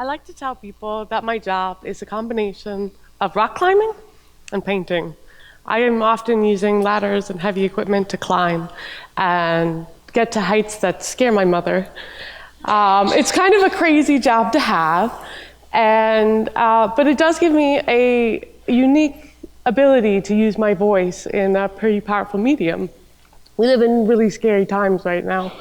I like to tell people that my job is a combination of rock climbing and painting. I am often using ladders and heavy equipment to climb and get to heights that scare my mother. It's kind of a crazy job to have, but it does give me a unique ability to use my voice in a pretty powerful medium. We live in really scary times right now,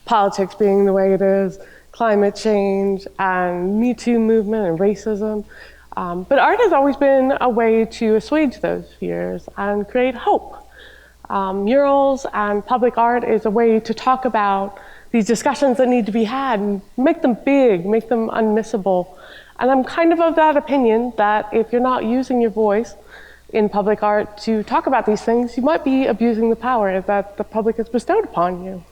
politics being the way it is, climate change, and Me Too movement and racism. But art has always been a way to assuage those fears and create hope. Murals and public art is a way to talk about these discussions that need to be had and make them big, make them unmissable. And I'm kind of that opinion that if you're not using your voice in public art to talk about these things, you might be abusing the power that the public has bestowed upon you.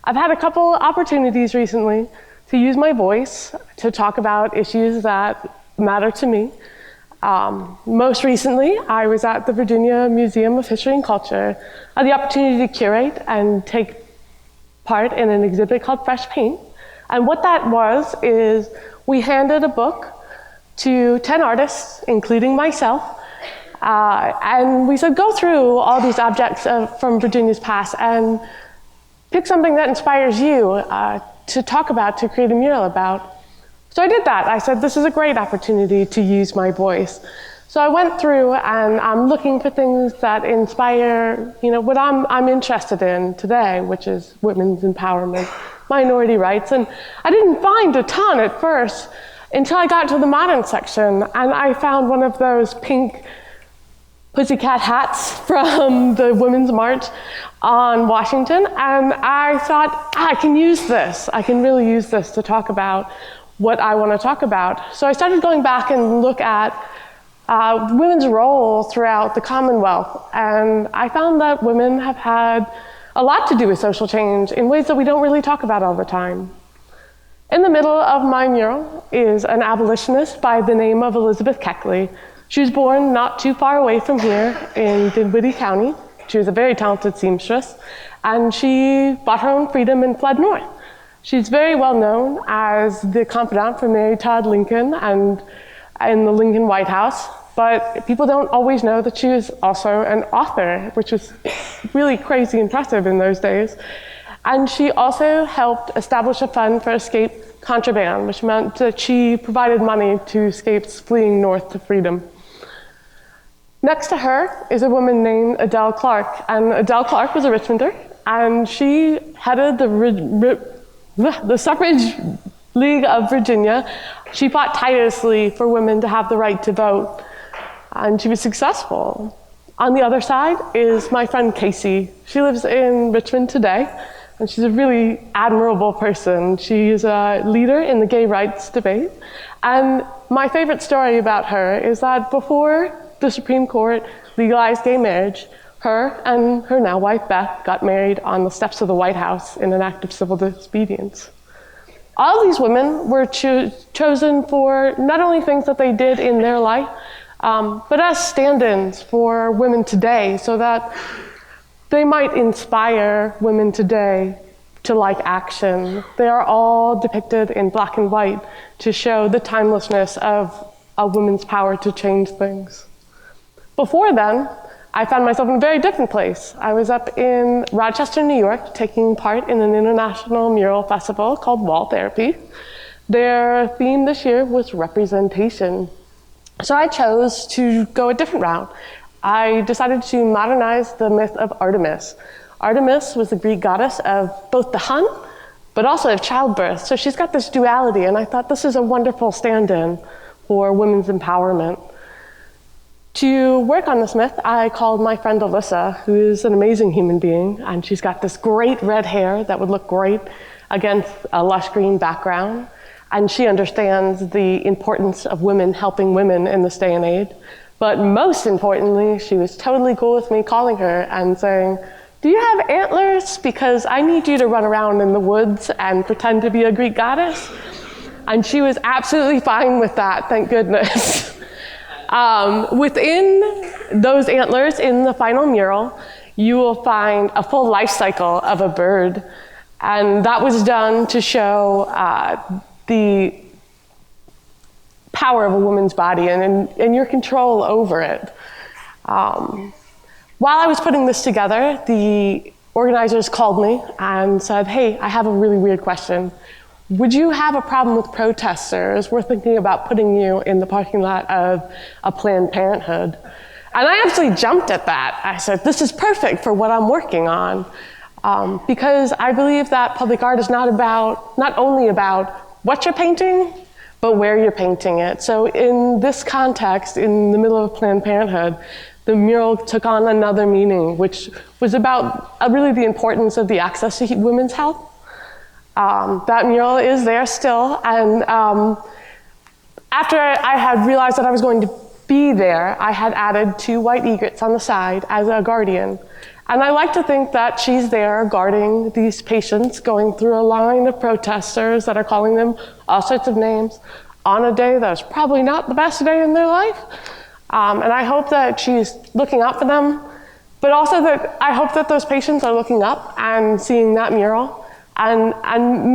I've had a couple opportunities recently to use my voice to talk about issues that matter to me. Most recently, I was at the Virginia Museum of History and Culture. I had the opportunity to curate and take part in an exhibit called Fresh Paint. And what that was is we handed a book to 10 artists, including myself, and we said, go through all these objects from Virginia's past and pick something that inspires you to talk about, to create a mural about. So I did that. I said, this is a great opportunity to use my voice. So I went through and I'm looking for things that inspire, what I'm interested in today, which is women's empowerment, minority rights. And I didn't find a ton at first until I got to the modern section, and I found one of those pink pussycat hats from the Women's March on Washington, and I thought, I can use this. I can really use this to talk about what I want to talk about. So I started going back and look at women's role throughout the Commonwealth, and I found that women have had a lot to do with social change in ways that we don't really talk about all the time. In the middle of my mural is an abolitionist by the name of Elizabeth Keckley. She was born not too far away from here in Dinwiddie County. She was a very talented seamstress, and she bought her own freedom and fled north. She's very well known as the confidant for Mary Todd Lincoln and in the Lincoln White House, but people don't always know that she was also an author, which was really crazy impressive in those days. And she also helped establish a fund for escape contraband, which meant that she provided money to escapes fleeing north to freedom. Next to her is a woman named Adele Clark, and Adele Clark was a Richmonder, and she headed the Suffrage League of Virginia. She fought tirelessly for women to have the right to vote, and she was successful. On the other side is my friend Casey. She lives in Richmond today, and she's a really admirable person. She's a leader in the gay rights debate, and my favorite story about her is that before the Supreme Court legalized gay marriage, her and her now wife Beth got married on the steps of the White House in an act of civil disobedience. All of these women were chosen for not only things that they did in their life, but as stand-ins for women today, so that they might inspire women today to like action. They are all depicted in black and white to show the timelessness of a woman's power to change things. Before then, I found myself in a very different place. I was up in Rochester, New York, taking part in an international mural festival called Wall Therapy. Their theme this year was representation. So I chose to go a different route. I decided to modernize the myth of Artemis. Artemis was the Greek goddess of both the hunt, but also of childbirth. So she's got this duality, and I thought this is a wonderful stand-in for women's empowerment. To work on this myth, I called my friend Alyssa, who is an amazing human being, and she's got this great red hair that would look great against a lush green background. And she understands the importance of women helping women in this day and age. But most importantly, she was totally cool with me calling her and saying, do you have antlers? Because I need you to run around in the woods and pretend to be a Greek goddess. And she was absolutely fine with that, thank goodness. Within those antlers in the final mural, you will find a full life cycle of a bird. And that was done to show the power of a woman's body and your control over it. While I was putting this together, the organizers called me and said, hey, I have a really weird question. Would you have a problem with protesters? We're thinking about putting you in the parking lot of a Planned Parenthood. And I actually jumped at that. I said, this is perfect for what I'm working on. Because I believe that public art is not only about what you're painting, but where you're painting it. So in this context, in the middle of Planned Parenthood, the mural took on another meaning, which was about really the importance of the access to women's health. That mural is there still, and after I had realized that I was going to be there, I had added 2 white egrets on the side as a guardian. And I like to think that she's there guarding these patients going through a line of protesters that are calling them all sorts of names on a day that's probably not the best day in their life. And I hope that she's looking out for them, but also that I hope that those patients are looking up and seeing that mural, and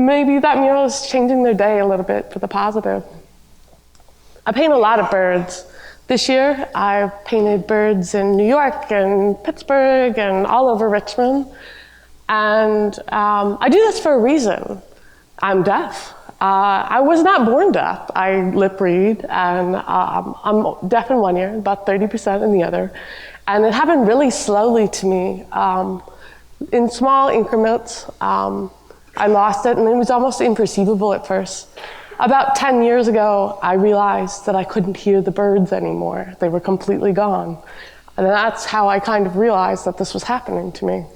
maybe that mural is changing their day a little bit for the positive. I paint a lot of birds. This year, I've painted birds in New York and Pittsburgh and all over Richmond. And I do this for a reason. I'm deaf. I was not born deaf. I lip read, and I'm deaf in one ear, about 30% in the other. And it happened really slowly to me. In small increments, I lost it, and it was almost imperceivable at first. About 10 years ago, I realized that I couldn't hear the birds anymore. They were completely gone. And that's how I kind of realized that this was happening to me.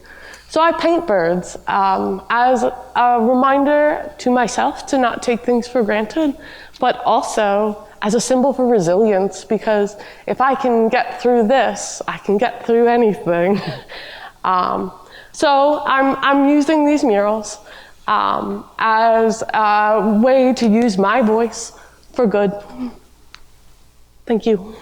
So I paint birds as a reminder to myself to not take things for granted, but also as a symbol for resilience, because if I can get through this, I can get through anything. So I'm using these murals as a way to use my voice for good. Thank you.